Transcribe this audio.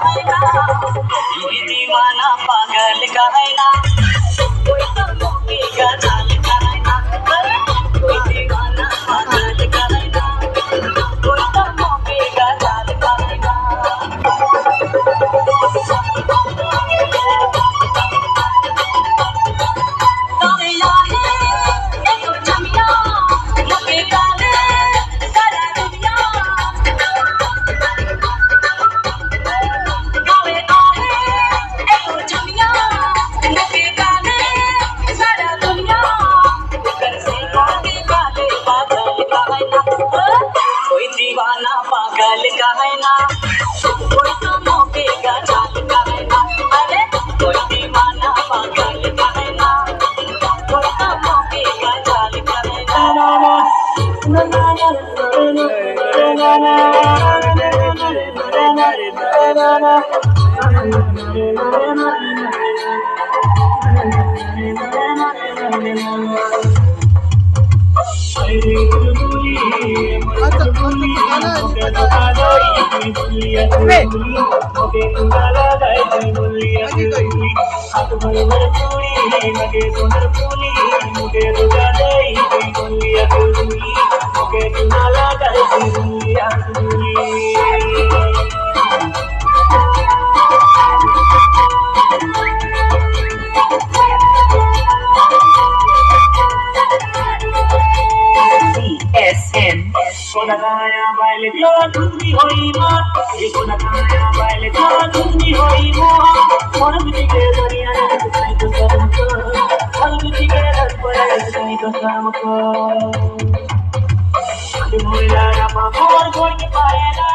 है ना कोई दीवाना पागल का है ना कोई तो मोके का जाल का है ना कोई दीवाना पागल का है ना कोई तो मोके का जाल का है ना कोई दीवाना पागल का है ना कोई तो मौके का जाल का है ना अरे कोई दीवाना पागल का है ना कोई तो मौके का जाल का है CSN Kona kaya baile joduni hoi ma kona kaya baile joduni hoi ma mon mujhe dariya sai to karam ko mon mujhe dar pare sai to karam ko moila na ma bor bor ke paena